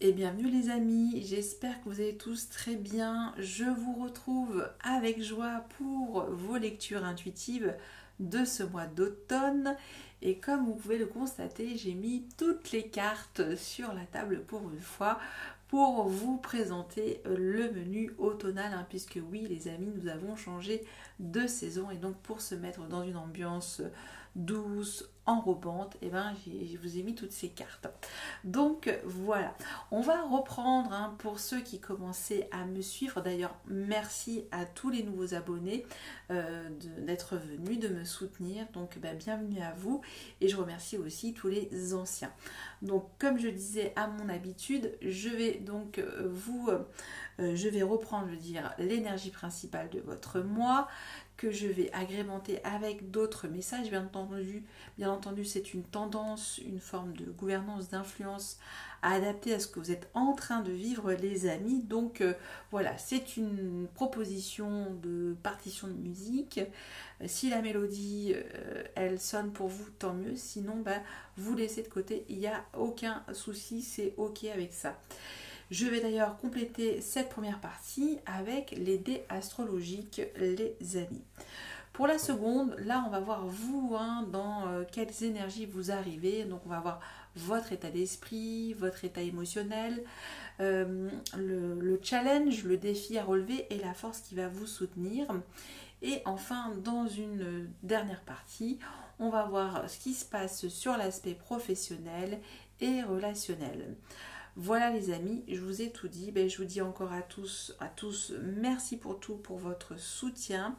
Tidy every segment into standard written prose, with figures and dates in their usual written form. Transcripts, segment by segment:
et bienvenue les amis, j'espère que vous allez tous très bien. Je vous retrouve avec joie pour vos lectures intuitives de ce mois d'automne. Et comme vous pouvez le constater, j'ai mis toutes les cartes sur la table pour une fois pour vous présenter le menu automnal, puisque oui les amis, nous avons changé de saison et donc pour se mettre dans une ambiance douce, enrobante, et je vous ai mis toutes ces cartes. Donc voilà, on va reprendre pour ceux qui commençaient à me suivre. D'ailleurs, merci à tous les nouveaux abonnés d'être venus, de me soutenir. Donc bienvenue à vous et je remercie aussi tous les anciens. Donc comme je disais à mon habitude, je vais donc je vais reprendre, l'énergie principale de votre mois, que je vais agrémenter avec d'autres messages. Bien entendu, c'est une tendance, une forme de gouvernance, d'influence à adapter à ce que vous êtes en train de vivre les amis. Donc voilà, c'est une proposition de partition de musique. Si la mélodie, elle sonne pour vous, tant mieux. Sinon, vous laissez de côté, il n'y a aucun souci, c'est ok avec ça. Je vais d'ailleurs compléter cette première partie avec les dés astrologiques, les amis. Pour la seconde, là on va voir vous, dans quelles énergies vous arrivez. Donc on va voir votre état d'esprit, votre état émotionnel, le challenge, le défi à relever et la force qui va vous soutenir. Et enfin, dans une dernière partie, on va voir ce qui se passe sur l'aspect professionnel et relationnel. Voilà les amis, je vous ai tout dit. Je vous dis encore à tous merci pour tout, pour votre soutien.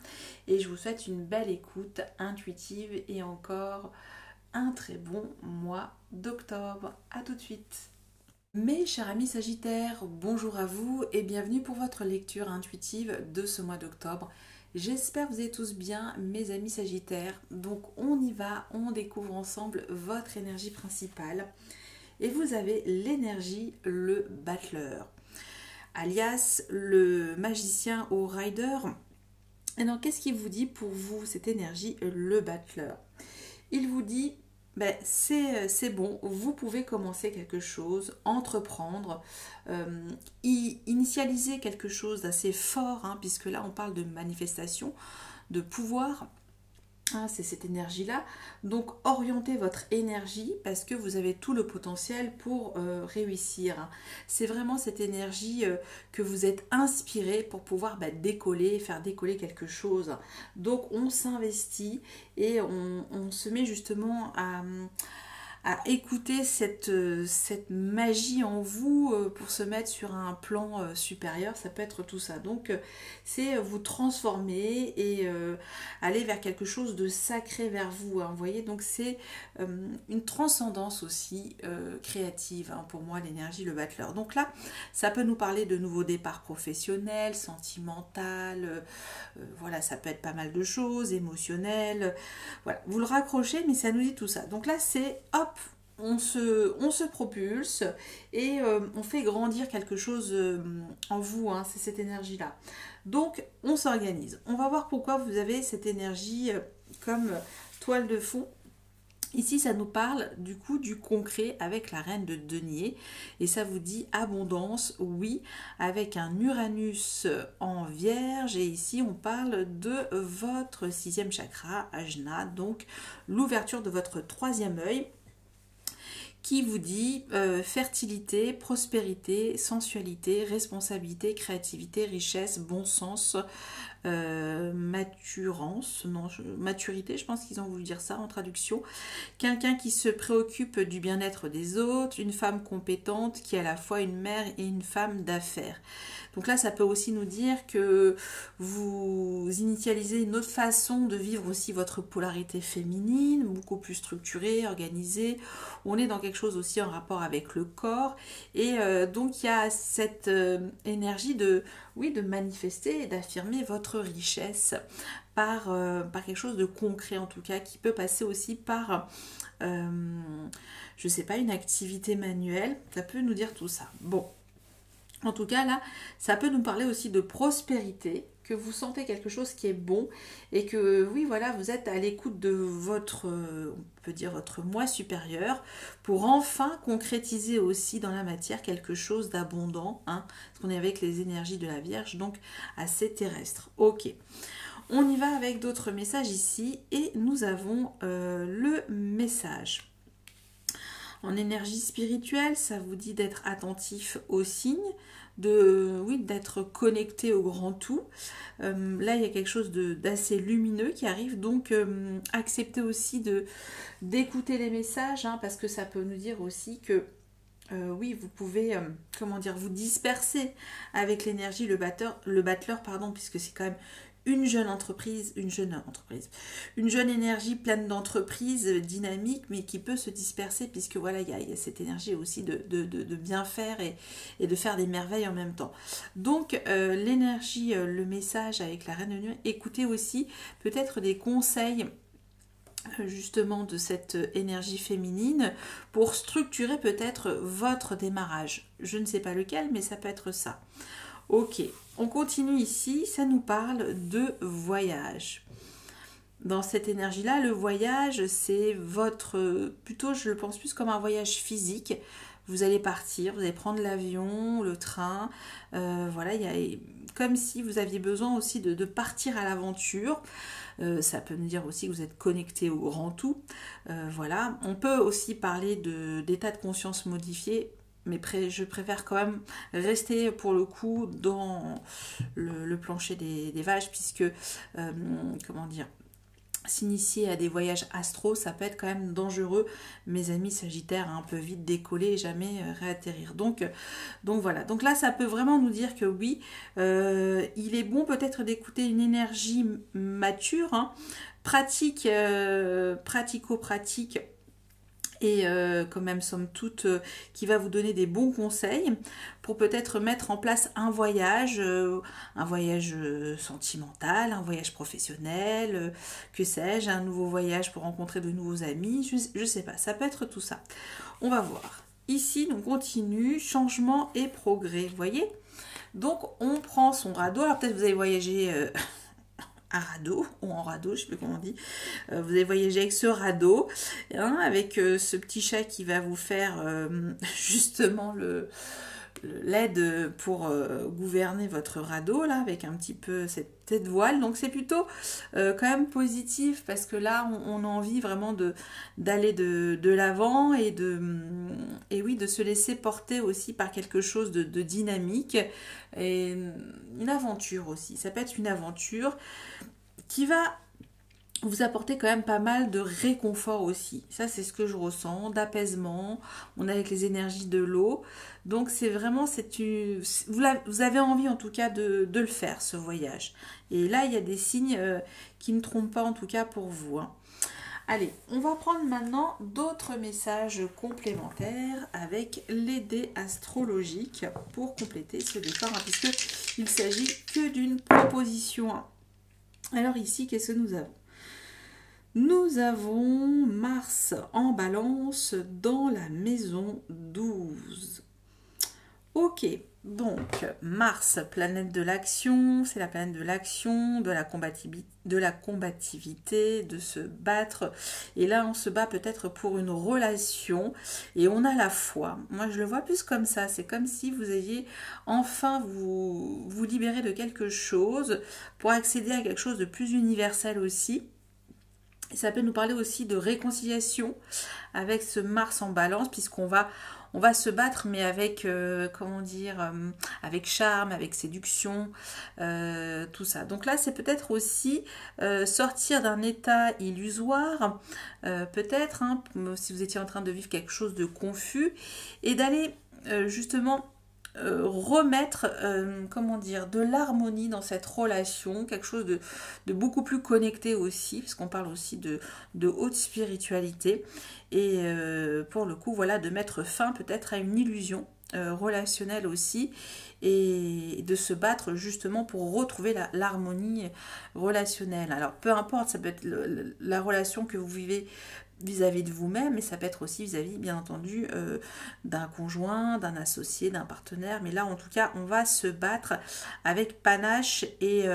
Et je vous souhaite une belle écoute intuitive et encore un très bon mois d'octobre. A tout de suite. Mes chers amis Sagittaires, bonjour à vous et bienvenue pour votre lecture intuitive de ce mois d'octobre. J'espère que vous êtes tous bien, mes amis Sagittaires. Donc on y va, on découvre ensemble votre énergie principale. Et vous avez l'énergie, le battleur, alias le magicien au rider. Et donc, qu'est-ce qu'il vous dit pour vous, cette énergie, le battleur? Il vous dit, c'est bon, vous pouvez commencer quelque chose, entreprendre, initialiser quelque chose d'assez fort, puisque là, on parle de manifestation, de pouvoir. C'est cette énergie-là. Donc, orientez votre énergie parce que vous avez tout le potentiel pour réussir. C'est vraiment cette énergie que vous êtes inspiré pour pouvoir décoller, faire décoller quelque chose. Donc, on s'investit et on se met justement à écouter cette magie en vous pour se mettre sur un plan supérieur. Ça peut être tout ça. Donc c'est vous transformer et aller vers quelque chose de sacré vers vous. Vous voyez, donc c'est une transcendance aussi créative pour moi, l'énergie, le battleur. Donc là, ça peut nous parler de nouveaux départs professionnels, sentimental, voilà, ça peut être pas mal de choses, émotionnelles. Voilà, vous le raccrochez, mais ça nous dit tout ça. Donc là, c'est hop, on se propulse et on fait grandir quelque chose en vous, c'est cette énergie-là. Donc, on s'organise. On va voir pourquoi vous avez cette énergie comme toile de fond. Ici, ça nous parle du coup du concret avec la reine de denier et ça vous dit abondance, oui, avec un Uranus en vierge et ici on parle de votre 6e chakra, Ajna, donc l'ouverture de votre 3e œil qui vous dit fertilité, prospérité, sensualité, responsabilité, créativité, richesse, bon sens, maturité, je pense qu'ils ont voulu dire ça en traduction. Quelqu'un qui se préoccupe du bien-être des autres, une femme compétente qui est à la fois une mère et une femme d'affaires. Donc là, ça peut aussi nous dire que vous initialisez une autre façon de vivre aussi votre polarité féminine, beaucoup plus structurée, organisée. On est dans quelque chose aussi en rapport avec le corps. Et donc, il y a cette énergie de manifester et d'affirmer votre richesse par quelque chose de concret, en tout cas, qui peut passer aussi par, je sais pas, une activité manuelle. Ça peut nous dire tout ça. Bon. En tout cas, là, ça peut nous parler aussi de prospérité, que vous sentez quelque chose qui est bon et que, oui, voilà, vous êtes à l'écoute de votre, on peut dire, votre moi supérieur pour enfin concrétiser aussi dans la matière quelque chose d'abondant, hein, parce qu'on est avec les énergies de la Vierge, donc assez terrestre. Ok. On y va avec d'autres messages ici et nous avons le message. En énergie spirituelle, ça vous dit d'être attentif aux signes, oui, d'être connecté au grand tout. Là, il y a quelque chose d'assez lumineux qui arrive, donc acceptez aussi d'écouter les messages, hein, parce que ça peut nous dire aussi que oui, vous pouvez, comment dire, vous disperser avec l'énergie, le battleur, pardon, puisque c'est quand même une jeune énergie pleine d'entreprise, dynamique, mais qui peut se disperser, puisque voilà, il y a cette énergie aussi de bien faire et de faire des merveilles en même temps. Donc, l'énergie, le message avec la Reine de Nuit, écoutez aussi peut-être des conseils justement de cette énergie féminine pour structurer peut-être votre démarrage. Je ne sais pas lequel, mais ça peut être ça. Ok, on continue ici, ça nous parle de voyage. Dans cette énergie-là, le voyage, c'est plutôt je le pense plus comme un voyage physique. Vous allez partir, vous allez prendre l'avion, le train, voilà, il y a comme si vous aviez besoin aussi de partir à l'aventure. Ça peut nous dire aussi que vous êtes connecté au grand tout. Voilà, on peut aussi parler d'état de conscience modifié, mais je préfère quand même rester pour le coup dans le plancher des vaches, puisque, comment dire, s'initier à des voyages astro, ça peut être quand même dangereux. Mes amis sagittaires, hein, peuvent vite décoller et jamais réatterrir. Donc voilà. Donc là, ça peut vraiment nous dire que oui, il est bon peut-être d'écouter une énergie mature, hein, pratique, pratico-pratique, et quand même somme toute qui va vous donner des bons conseils pour peut-être mettre en place un voyage sentimental, un voyage professionnel, que sais-je, un nouveau voyage pour rencontrer de nouveaux amis, je sais pas, ça peut être tout ça. On va voir. Ici, on continue, changement et progrès, vous voyez. Donc, on prend son radeau, alors peut-être vous avez voyagé... un radeau, ou en radeau, je sais plus comment on dit. Vous allez voyager avec ce radeau, hein, avec ce petit chat qui va vous faire justement l'aide pour gouverner votre radeau, là, avec un petit peu cette tête voile. Donc c'est plutôt quand même positif, parce que là, on a envie vraiment d'aller de l'avant et oui, de se laisser porter aussi par quelque chose de dynamique et une aventure aussi. Ça peut être une aventure qui va vous apporter quand même pas mal de réconfort aussi. Ça, c'est ce que je ressens, d'apaisement. On est avec les énergies de l'eau. Donc, c'est vraiment, vous avez envie en tout cas de le faire, ce voyage. Et là, il y a des signes qui ne trompent pas en tout cas pour vous, hein. Allez, on va prendre maintenant d'autres messages complémentaires avec les dés astrologiques pour compléter ce décor, hein, puisqu'il ne s'agit que d'une proposition. Alors ici, qu'est-ce que nous avons ? Nous avons Mars en balance dans la maison 12. Ok, donc Mars, planète de l'action, c'est la planète de l'action, de la combativité, de se battre. Et là, on se bat peut-être pour une relation et on a la foi. Moi, je le vois plus comme ça. C'est comme si vous ayez enfin vous libérer de quelque chose pour accéder à quelque chose de plus universel aussi. Et ça peut nous parler aussi de réconciliation avec ce Mars en balance, puisqu'on va se battre, mais avec, comment dire, avec charme, avec séduction, tout ça. Donc là, c'est peut-être aussi sortir d'un état illusoire, peut-être, hein, si vous étiez en train de vivre quelque chose de confus, et d'aller justement... remettre, comment dire, de l'harmonie dans cette relation, quelque chose de beaucoup plus connecté aussi, parce qu'on parle aussi de haute spiritualité, et pour le coup, voilà, de mettre fin peut-être à une illusion relationnelle aussi, et de se battre justement pour retrouver l'harmonie relationnelle. Alors peu importe, ça peut être la relation que vous vivez vis-à-vis de vous-même, mais ça peut être aussi vis-à-vis, bien entendu, d'un conjoint, d'un associé, d'un partenaire. Mais là, en tout cas, on va se battre avec panache et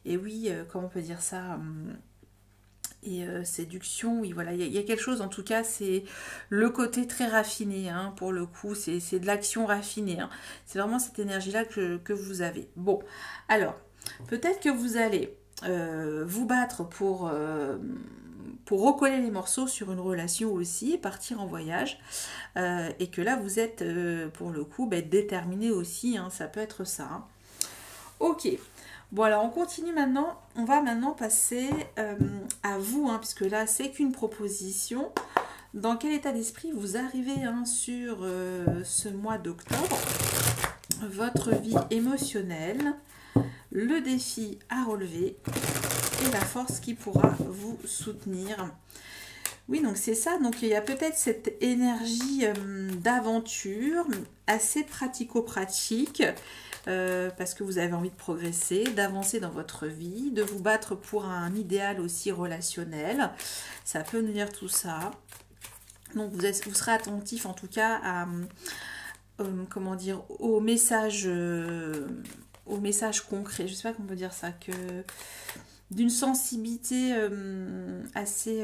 oui, comment on peut dire ça et séduction, oui, voilà, il y a quelque chose, en tout cas, c'est le côté très raffiné, hein, pour le coup, c'est de l'action raffinée, hein. C'est vraiment cette énergie-là que vous avez. Bon, alors, peut-être que vous allez vous battre pour recoller les morceaux sur une relation aussi, et partir en voyage, et que là, vous êtes, pour le coup, déterminé aussi, hein, ça peut être ça, hein. Ok. Bon, alors on continue maintenant. On va maintenant passer à vous, hein, puisque là, c'est qu'une proposition. Dans quel état d'esprit vous arrivez, hein, sur ce mois d'octobre? Votre vie émotionnelle, le défi à relever et la force qui pourra vous soutenir. Oui, donc c'est ça. Donc il y a peut-être cette énergie d'aventure assez pratico-pratique. Parce que vous avez envie de progresser, d'avancer dans votre vie, de vous battre pour un idéal aussi relationnel. Ça peut nous dire tout ça. Donc vous serez attentif en tout cas à, comment dire, aux messages concrets. Je sais pas comment on peut dire ça, que d'une sensibilité assez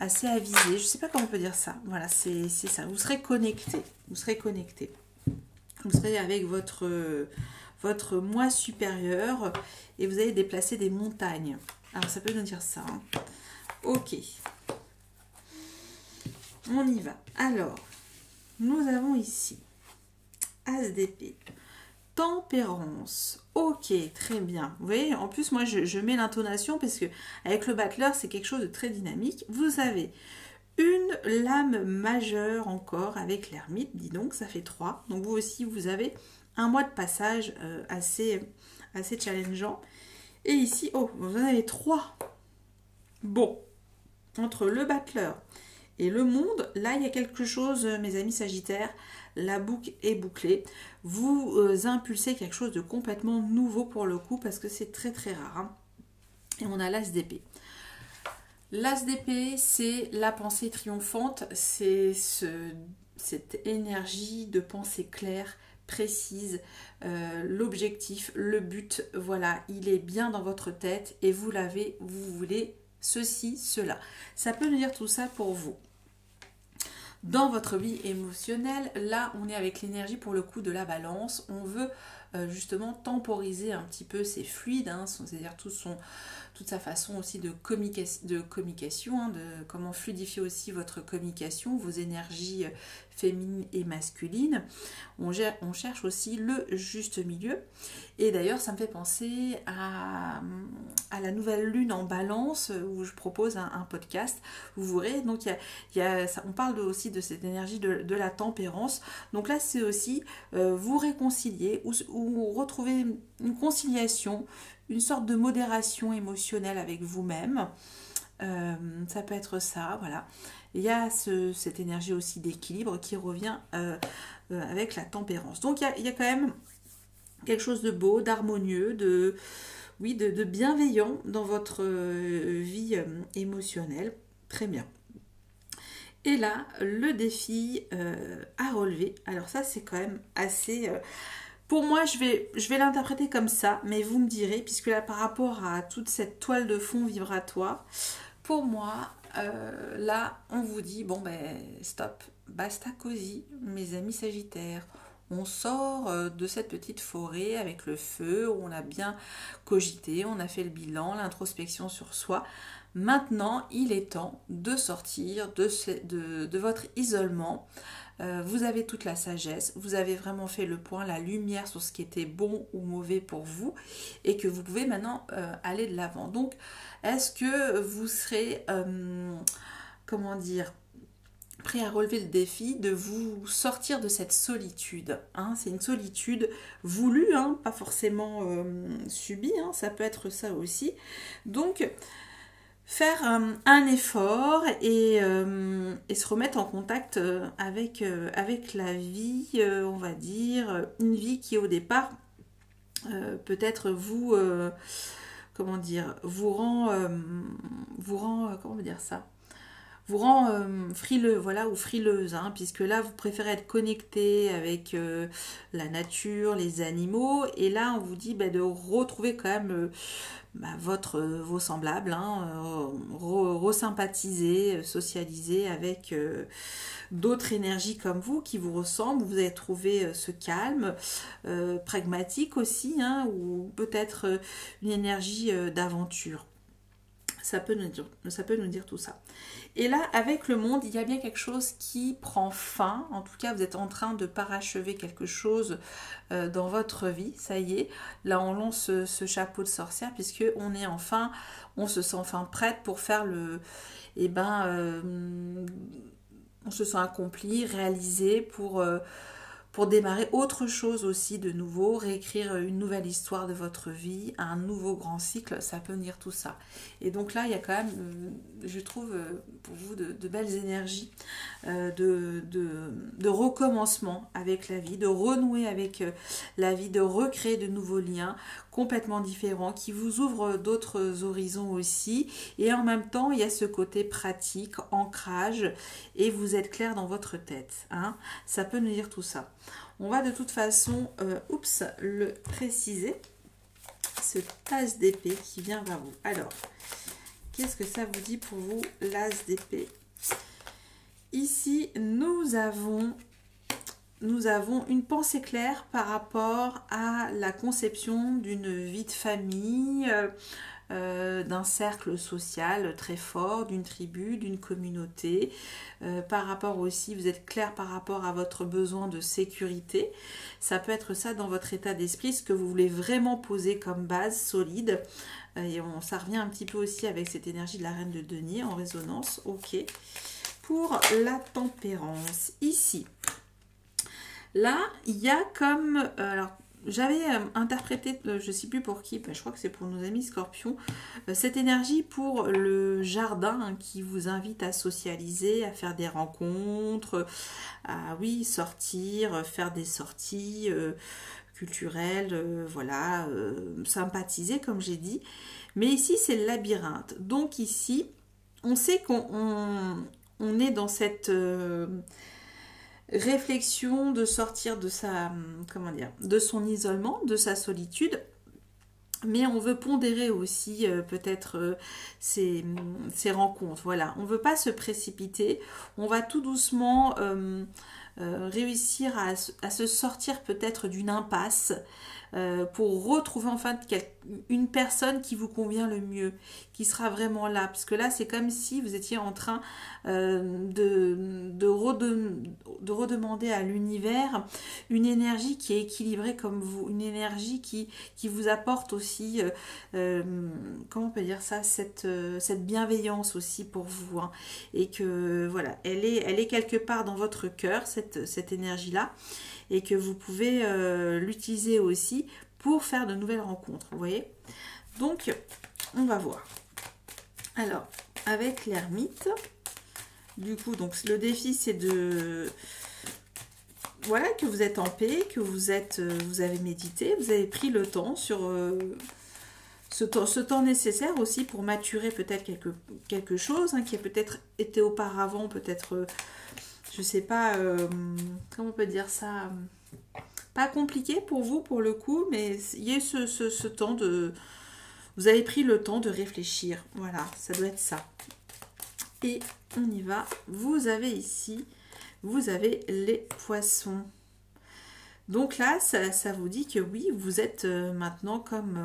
avisée. Je sais pas comment on peut dire ça. Voilà, c'est ça. Vous serez connecté. Vous serez connecté. Vous serez avec votre moi supérieur et vous allez déplacer des montagnes. Alors ça peut nous dire ça, hein. Ok. On y va. Alors, nous avons ici As d'épée. Tempérance. Ok, très bien. Vous voyez, en plus, moi, je mets l'intonation parce que avec le battleur, c'est quelque chose de très dynamique. Vous avez une lame majeure encore avec l'ermite, dis donc, ça fait 3. Donc vous aussi, vous avez un mois de passage assez challengeant. Et ici, oh, vous en avez 3. Bon, entre le battleur et le monde, là, il y a quelque chose, mes amis sagittaires, la boucle est bouclée. Vous impulsez quelque chose de complètement nouveau pour le coup, parce que c'est très très rare, hein. Et on a l'as d'épée. L'as d'épée, c'est la pensée triomphante, c'est cette énergie de pensée claire, précise, l'objectif, le but, voilà, il est bien dans votre tête et vous l'avez, vous voulez ceci, cela. Ça peut nous dire tout ça pour vous. Dans votre vie émotionnelle, là, on est avec l'énergie pour le coup de la balance. On veut justement temporiser un petit peu ces fluides, hein, c'est-à-dire toute sa façon aussi de communication, hein, de comment fluidifier aussi votre communication, vos énergies féminines et masculines. On cherche aussi le juste milieu. Et d'ailleurs, ça me fait penser à la nouvelle lune en balance, où je propose un podcast. Vous verrez, donc on parle aussi de cette énergie de la tempérance. Donc là, c'est aussi vous réconcilier ou retrouver une conciliation, une sorte de modération émotionnelle avec vous-même. Ça peut être ça, voilà. Il y a cette énergie aussi d'équilibre qui revient avec la tempérance. Donc il y a quand même quelque chose de beau, d'harmonieux, de bienveillant dans votre vie émotionnelle. Très bien. Et là, le défi à relever. Alors ça, c'est quand même assez... pour moi, je vais l'interpréter comme ça, mais vous me direz, puisque là, par rapport à toute cette toile de fond vibratoire, pour moi, là, on vous dit, bon ben, stop, basta cosy, mes amis sagittaires. On sort de cette petite forêt avec le feu, où on a bien cogité, on a fait le bilan, l'introspection sur soi. Maintenant, il est temps de sortir de votre isolement. Vous avez toute la sagesse, vous avez vraiment fait le point, la lumière sur ce qui était bon ou mauvais pour vous et que vous pouvez maintenant aller de l'avant. Donc, est-ce que vous serez, comment dire, prêt à relever le défi de vous sortir de cette solitude, hein? C'est une solitude voulue, hein, pas forcément subie, hein, ça peut être ça aussi. Donc, faire un effort et se remettre en contact avec la vie, on va dire, une vie qui au départ peut-être comment dire, comment dire ça, vous rend frileux, voilà, ou frileuse, hein, puisque là, vous préférez être connecté avec la nature, les animaux, et là, on vous dit de retrouver quand même vos semblables, hein, resympathiser, socialiser avec d'autres énergies comme vous, qui vous ressemblent. Vous allez trouver ce calme, pragmatique aussi, hein, ou peut-être une énergie d'aventure. Ça peut nous dire tout ça. Et là, avec le monde, il y a bien quelque chose qui prend fin. En tout cas, vous êtes en train de parachever quelque chose dans votre vie. Ça y est, là, on lance ce chapeau de sorcière puisque on se sent enfin prête pour faire on se sent accompli, réalisé pour démarrer autre chose aussi de nouveau, réécrire une nouvelle histoire de votre vie, un nouveau grand cycle, ça peut venir tout ça. Et donc là, il y a quand même, je trouve, pour vous, de belles énergies de recommencement avec la vie, de renouer avec la vie, de recréer de nouveaux liens complètement différents, qui vous ouvrent d'autres horizons aussi. Et en même temps, il y a ce côté pratique, ancrage, et vous êtes clair dans votre tête. Hein. Ça peut nous dire tout ça. On va de toute façon, le préciser, ce as d'épée qui vient vers vous. Alors, qu'est-ce que ça vous dit pour vous, l'as d'épée? Ici, nous avons une pensée claire par rapport à la conception d'une vie de famille, d'un cercle social très fort, d'une tribu, d'une communauté. Par rapport aussi, vous êtes clair par rapport à votre besoin de sécurité. Ça peut être ça dans votre état d'esprit, ce que vous voulez vraiment poser comme base solide. Et ça revient un petit peu aussi avec cette énergie de la reine de denier en résonance. Ok. Pour la tempérance, ici, là, il y a comme... alors, j'avais interprété, je ne sais plus pour qui, je crois que c'est pour nos amis scorpions, cette énergie pour le jardin, hein, qui vous invite à socialiser, à faire des rencontres, à sortir, faire des sorties culturelles, voilà, sympathiser comme j'ai dit. Mais ici c'est le labyrinthe. Donc ici, on sait qu'on est dans cette... réflexion de sortir de de son isolement, de sa solitude, mais on veut pondérer aussi peut-être ces rencontres. Voilà, on ne veut pas se précipiter, on va tout doucement réussir à se sortir peut-être d'une impasse pour retrouver enfin une personne qui vous convient le mieux, qui sera vraiment là. Parce que là, c'est comme si vous étiez en train de redemander à l'univers une énergie qui est équilibrée comme vous, une énergie qui vous apporte aussi, comment on peut dire ça, cette bienveillance aussi pour vous. Hein. Et que voilà, elle est quelque part dans votre cœur, cette énergie-là. Et que vous pouvez l'utiliser aussi pour faire de nouvelles rencontres, vous voyez. Donc, on va voir. Alors, avec l'ermite, du coup, donc le défi, c'est de... Voilà, que vous êtes en paix, que vous avez médité, vous avez pris le temps sur... ce temps nécessaire aussi pour maturer peut-être quelque chose, hein, qui a peut-être été auparavant, peut-être... je sais pas, comment on peut dire ça, pas compliqué pour vous pour le coup, mais il y a eu ce temps de... Vous avez pris le temps de réfléchir, voilà, ça doit être ça. Et on y va, vous avez ici, vous avez les poissons. Donc là, ça vous dit que oui, vous êtes maintenant comme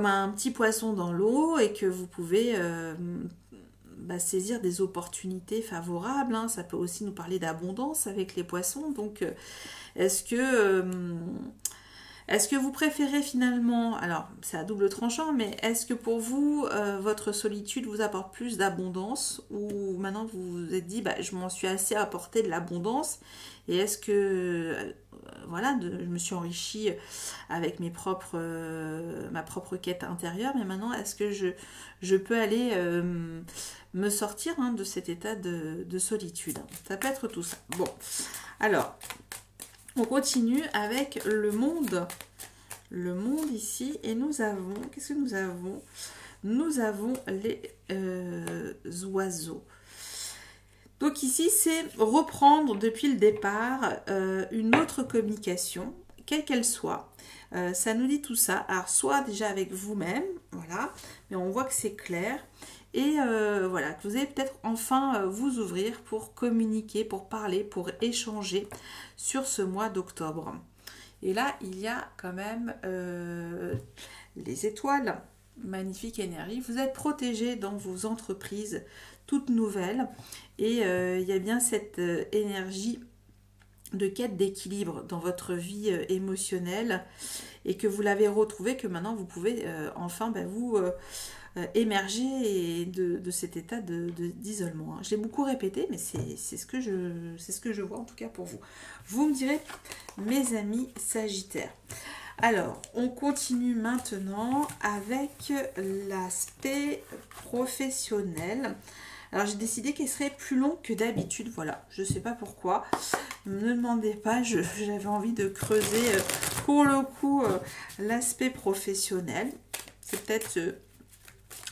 un petit poisson dans l'eau et que vous pouvez... saisir des opportunités favorables, hein. Ça peut aussi nous parler d'abondance avec les poissons. Donc est-ce que vous préférez finalement, alors c'est à double tranchant, mais est-ce que pour vous votre solitude vous apporte plus d'abondance, ou maintenant vous vous êtes dit je m'en suis assez apporté de l'abondance, et est-ce que je me suis enrichie avec ma propre quête intérieure, mais maintenant est-ce que je peux aller me sortir de cet état de solitude. Ça peut être tout ça. Bon, alors, on continue avec le monde le monde ici. Et nous avons, qu'est-ce que nous avons? Nous avons les oiseaux. Donc ici, c'est reprendre depuis le départ une autre communication, quelle qu'elle soit. Ça nous dit tout ça. Alors, soit déjà avec vous-même, voilà, mais on voit que c'est clair. Et voilà, que vous allez peut-être enfin vous ouvrir pour communiquer, pour parler, pour échanger sur ce mois d'octobre. Et là, il y a quand même les étoiles, magnifique énergie. Vous êtes protégé dans vos entreprises toutes nouvelles. Et il y a bien cette énergie de quête d'équilibre dans votre vie émotionnelle et que vous l'avez retrouvé, que maintenant vous pouvez enfin vous émerger de cet état d'isolement. J'ai beaucoup répété, mais c'est ce que je vois en tout cas pour vous. Vous me direz, mes amis Sagittaires. Alors, on continue maintenant avec l'aspect professionnel. Alors, j'ai décidé qu'il serait plus long que d'habitude. Voilà, je ne sais pas pourquoi. Ne me demandez pas, j'avais envie de creuser pour le coup l'aspect professionnel. C'est peut-être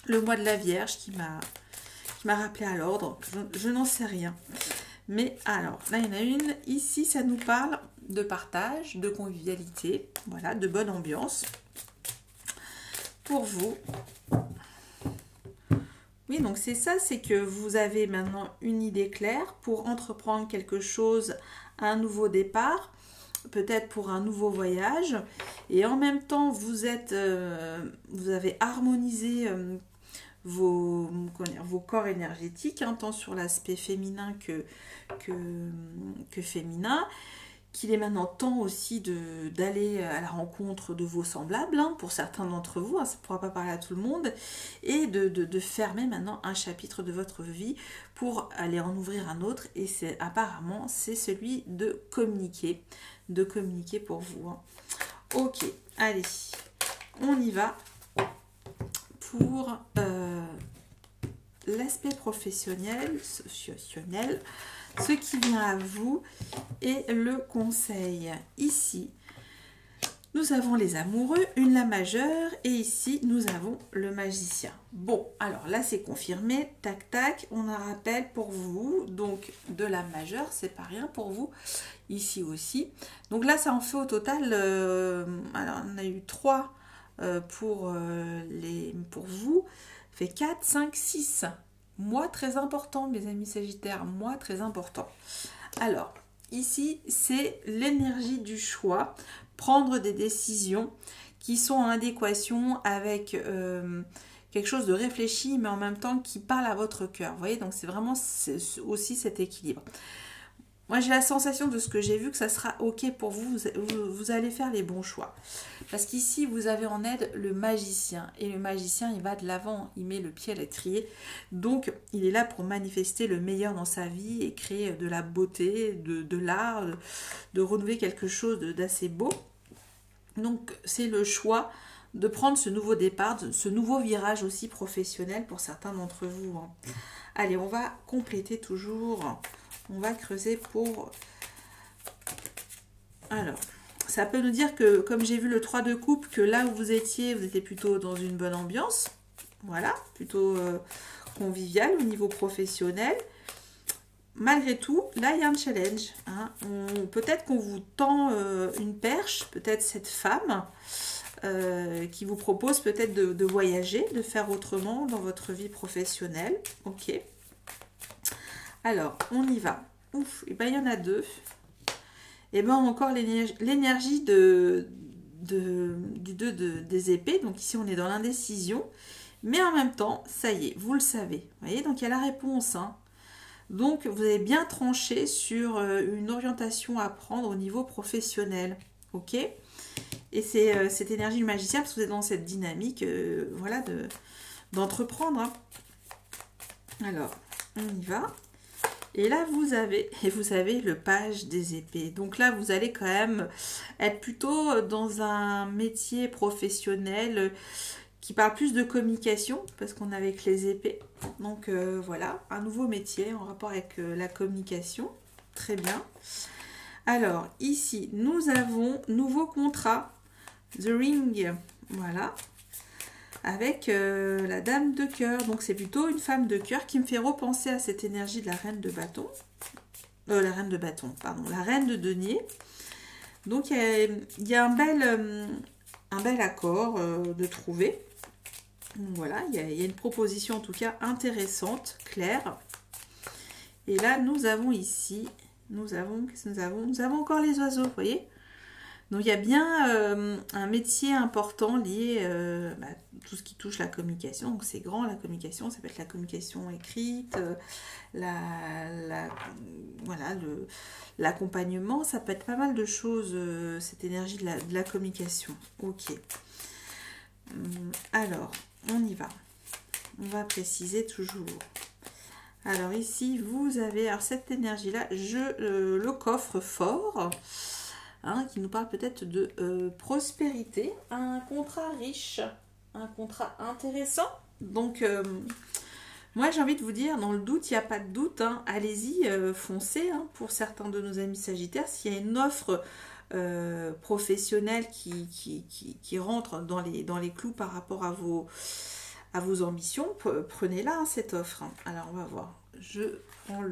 le mois de la Vierge qui m'a rappelé à l'ordre. Je n'en sais rien. Mais alors, là, il y en a une. Ici, ça nous parle de partage, de convivialité, voilà, de bonne ambiance. Pour vous. Oui, donc c'est ça, c'est que vous avez maintenant une idée claire pour entreprendre quelque chose, un nouveau départ, peut-être pour un nouveau voyage. Et en même temps, vous avez harmonisé vos corps énergétiques, hein, tant sur l'aspect féminin que féminin, qu'il est maintenant temps aussi d'aller à la rencontre de vos semblables, hein, pour certains d'entre vous, hein, ça ne pourra pas parler à tout le monde, et de fermer maintenant un chapitre de votre vie pour aller en ouvrir un autre, et apparemment c'est celui de communiquer pour vous. Hein. Ok, allez, on y va pour l'aspect professionnel, sociationnel, ce qui vient à vous et le conseil. Ici, nous avons les amoureux, une la majeure, et ici, nous avons le magicien. Bon, alors là, c'est confirmé, tac, tac, on en rappelle pour vous, donc de la majeure, c'est pas rien pour vous, ici aussi. Donc là, ça en fait au total, alors on a eu 3 pour vous, fait 4, 5, 6. Mois très important, mes amis Sagittaires, mois très important. Alors, ici, c'est l'énergie du choix, prendre des décisions qui sont en adéquation avec quelque chose de réfléchi, mais en même temps qui parle à votre cœur. Vous voyez, donc c'est vraiment aussi cet équilibre. Moi, j'ai la sensation de ce que j'ai vu que ça sera OK pour vous. Vous allez faire les bons choix. Parce qu'ici, vous avez en aide le magicien. Et le magicien, il va de l'avant. Il met le pied à l'étrier. Donc, il est là pour manifester le meilleur dans sa vie et créer de la beauté, de l'art, de renouveler quelque chose d'assez beau. Donc, c'est le choix de prendre ce nouveau départ, ce nouveau virage aussi professionnel pour certains d'entre vous. Hein. Allez, on va compléter toujours... On va creuser pour... Alors, ça peut nous dire que, comme j'ai vu le 3 de coupe, que là où vous étiez plutôt dans une bonne ambiance. Voilà, plutôt convivial au niveau professionnel. Malgré tout, là, il y a un challenge. Hein. Peut-être qu'on vous tend une perche, peut-être cette femme qui vous propose peut-être de voyager, de faire autrement dans votre vie professionnelle. Ok. Alors, on y va. Ouf, et ben il y en a 2. Et ben encore l'énergie des 2 des épées. Donc ici, on est dans l'indécision. Mais en même temps, ça y est, vous le savez. Vous voyez, donc il y a la réponse. Hein. Donc, vous avez bien tranché sur une orientation à prendre au niveau professionnel. Ok. Et c'est cette énergie du magicien, parce que vous êtes dans cette dynamique voilà, d'entreprendre. Hein. Alors, on y va. Et là, vous avez le page des épées. Donc là, vous allez quand même être plutôt dans un métier professionnel qui parle plus de communication, parce qu'on est avec les épées. Donc voilà, un nouveau métier en rapport avec la communication. Très bien. Alors, ici, nous avons nouveau contrat. The Ring, voilà, avec la dame de cœur. Donc c'est plutôt une femme de cœur qui me fait repenser à cette énergie de la reine de bâton. La reine de bâton, pardon, la reine de denier. Donc il y a un bel accord de trouver. Donc voilà, il y a une proposition en tout cas intéressante, claire. Et là, nous avons ici, qu'est-ce que nous avons? Nous avons encore les oiseaux, vous voyez? Donc il y a bien un métier important lié à tout ce qui touche la communication. Donc c'est grand, la communication, ça peut être la communication écrite, voilà, l'accompagnement, ça peut être pas mal de choses, cette énergie de la communication. Ok. Alors, on y va. On va préciser toujours. Alors ici, vous avez, alors cette énergie-là, le coffre fort, hein, qui nous parle peut-être de prospérité, un contrat riche, un contrat intéressant. Donc, moi j'ai envie de vous dire, dans le doute, il n'y a pas de doute, hein, allez-y, foncez, hein, pour certains de nos amis sagittaires, s'il y a une offre professionnelle qui rentre dans les clous par rapport à vos ambitions, prenez-la, hein, cette offre. Alors on va voir, je prends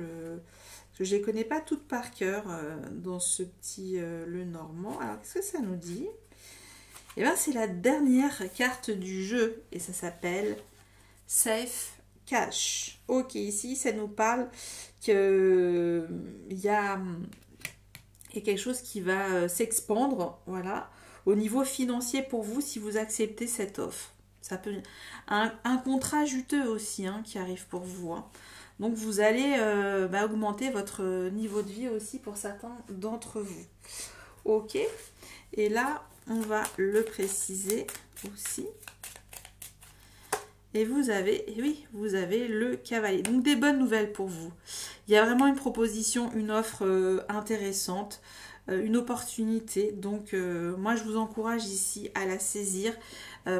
je ne les connais pas toutes par cœur dans ce petit le normand. Alors qu'est-ce que ça nous dit? Eh bien c'est la dernière carte du jeu et ça s'appelle Safe Cash. Ok, ici ça nous parle qu'il y a quelque chose qui va s'expandre, voilà, au niveau financier pour vous si vous acceptez cette offre. Ça peut un contrat juteux aussi, hein, qui arrive pour vous, hein. Donc vous allez augmenter votre niveau de vie aussi pour certains d'entre vous. Ok. Et là, on va le préciser aussi. Et vous avez, oui, vous avez le cavalier. Donc des bonnes nouvelles pour vous. Il y a vraiment une proposition, une offre intéressante, une opportunité. Donc moi, je vous encourage ici à la saisir.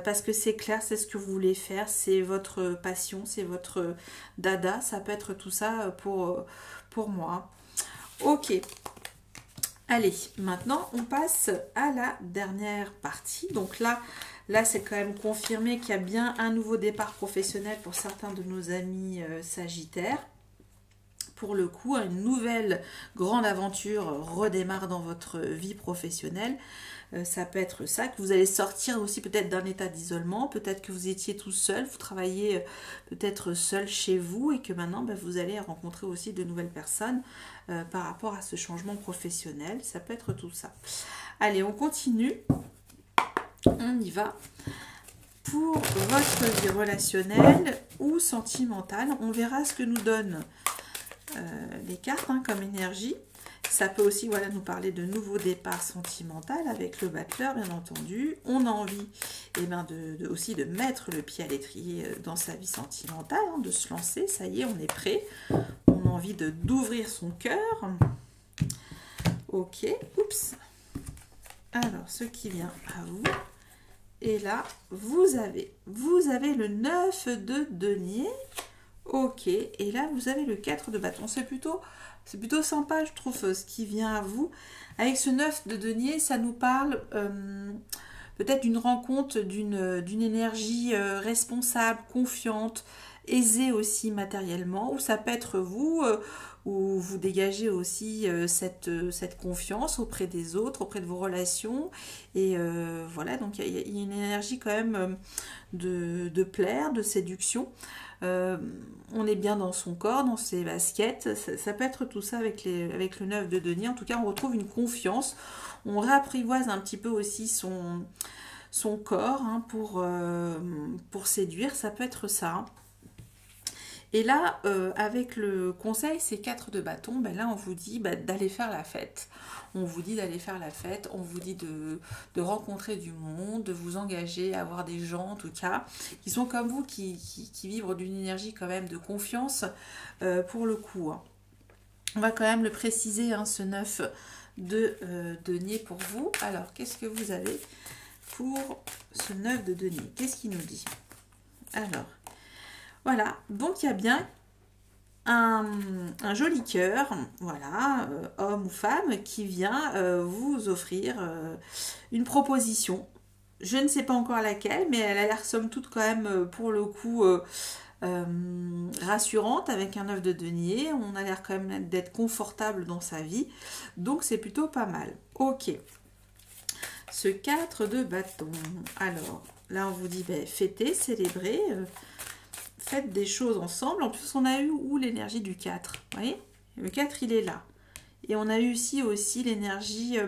Parce que c'est clair, c'est ce que vous voulez faire, c'est votre passion, c'est votre dada, ça peut être tout ça pour moi. Ok, allez, maintenant on passe à la dernière partie. Donc là c'est quand même confirmé qu'il y a bien un nouveau départ professionnel pour certains de nos amis sagittaires. Pour le coup, une nouvelle grande aventure redémarre dans votre vie professionnelle. Ça peut être ça, que vous allez sortir aussi peut-être d'un état d'isolement, peut-être que vous étiez tout seul, vous travaillez peut-être seul chez vous et que maintenant vous allez rencontrer aussi de nouvelles personnes par rapport à ce changement professionnel. Ça peut être tout ça. Allez, on continue. On y va. Pour votre vie relationnelle ou sentimentale, on verra ce que nous donnent les cartes, hein, comme énergie. Ça peut aussi, voilà, nous parler de nouveaux départs sentimental avec le battleur, bien entendu. On a envie aussi de mettre le pied à l'étrier dans sa vie sentimentale, hein, de se lancer. Ça y est, on est prêt. On a envie d'ouvrir son cœur. Ok, oups. Alors, ce qui vient à vous. Et là, vous avez le 9 de denier. Ok, et là, vous avez le 4 de bâton. C'est plutôt sympa, je trouve, ce qui vient à vous. Avec ce 9 de denier, ça nous parle peut-être d'une rencontre, d'une énergie responsable, confiante, aisée aussi matériellement, ou ça peut être vous, où vous dégagez aussi cette confiance auprès des autres, auprès de vos relations. Et voilà, donc il y a une énergie quand même de plaire, de séduction. On est bien dans son corps, dans ses baskets, ça peut être tout ça avec le 9 de denier. En tout cas, on retrouve une confiance, on réapprivoise un petit peu aussi son corps, hein, pour séduire, ça peut être ça. Et là, avec le conseil, ces 4 de bâton, là on vous dit d'aller faire la fête. On vous dit d'aller faire la fête, on vous dit de rencontrer du monde, de vous engager, à avoir des gens en tout cas, qui sont comme vous, qui vibrent d'une énergie quand même de confiance pour le coup, hein. On va quand même le préciser, hein, ce 9 de denier pour vous. Alors, qu'est-ce que vous avez pour ce 9 de denier? Qu'est-ce qu'il nous dit? Alors, voilà, donc il y a bien un joli cœur, voilà, homme ou femme, qui vient vous offrir une proposition Je ne sais pas encore laquelle, mais elle a l'air somme toute quand même pour le coup rassurante avec un œuf de denier. On a l'air quand même d'être confortable dans sa vie. Donc c'est plutôt pas mal. Ok. Ce 4 de bâton. Alors, là on vous dit fêtez, célébrez, faites des choses ensemble. En plus on a eu où l'énergie du 4. Vous voyez, le 4 il est là. Et on a eu aussi l'énergie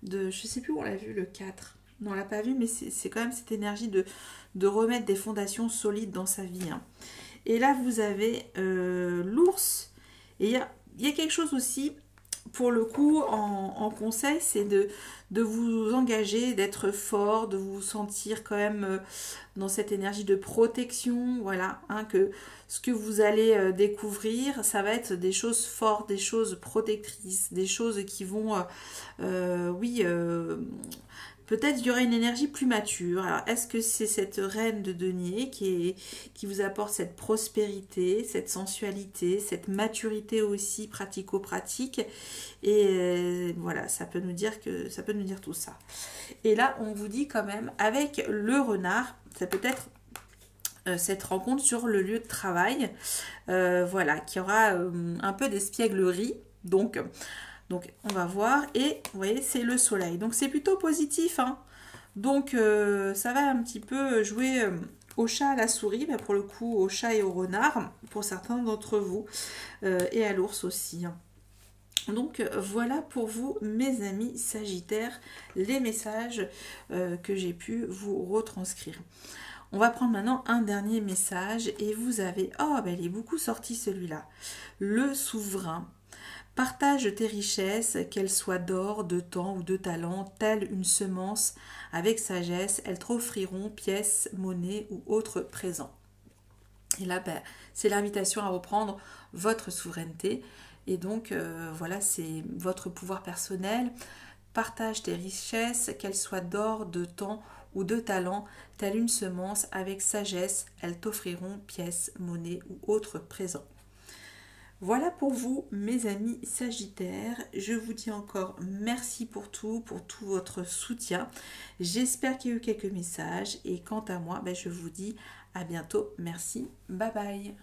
de... Je sais plus où on l'a vu le 4. Non, on l'a pas vu, mais c'est quand même cette énergie de remettre des fondations solides dans sa vie. Hein. Et là, vous avez l'ours. Et il y a quelque chose aussi, pour le coup, en conseil, c'est de vous engager, d'être fort, de vous sentir quand même dans cette énergie de protection. Voilà, hein, que ce que vous allez découvrir, ça va être des choses fortes, des choses protectrices, des choses qui vont, peut-être il y aura une énergie plus mature. Alors, est-ce que c'est cette reine de denier qui vous apporte cette prospérité, cette sensualité, cette maturité aussi pratico-pratique? Et voilà, ça peut nous dire tout ça. Et là, on vous dit quand même, avec le renard, ça peut être cette rencontre sur le lieu de travail, voilà, qui aura un peu d'espièglerie. Donc, on va voir. Et vous voyez, c'est le soleil. Donc, c'est plutôt positif. Hein. Donc, ça va un petit peu jouer au chat, à la souris. Bah, pour le coup, au chat et au renard, pour certains d'entre vous. Et à l'ours aussi. Hein. Donc, voilà pour vous, mes amis Sagittaires, les messages que j'ai pu vous retranscrire. On va prendre maintenant un dernier message. Et vous avez... Oh, ben, il est beaucoup sorti celui-là. Le souverain. Partage tes richesses, qu'elles soient d'or, de temps ou de talent, telle une semence, avec sagesse, elles t'offriront pièces, monnaie ou autres présents. Et là, c'est l'invitation à reprendre votre souveraineté. Et donc, voilà, c'est votre pouvoir personnel. Partage tes richesses, qu'elles soient d'or, de temps ou de talent, telle une semence, avec sagesse, elles t'offriront pièces, monnaie ou autres présents. Voilà pour vous, mes amis Sagittaires. Je vous dis encore merci pour tout votre soutien. J'espère qu'il y a eu quelques messages. Et quant à moi, je vous dis à bientôt. Merci. Bye bye.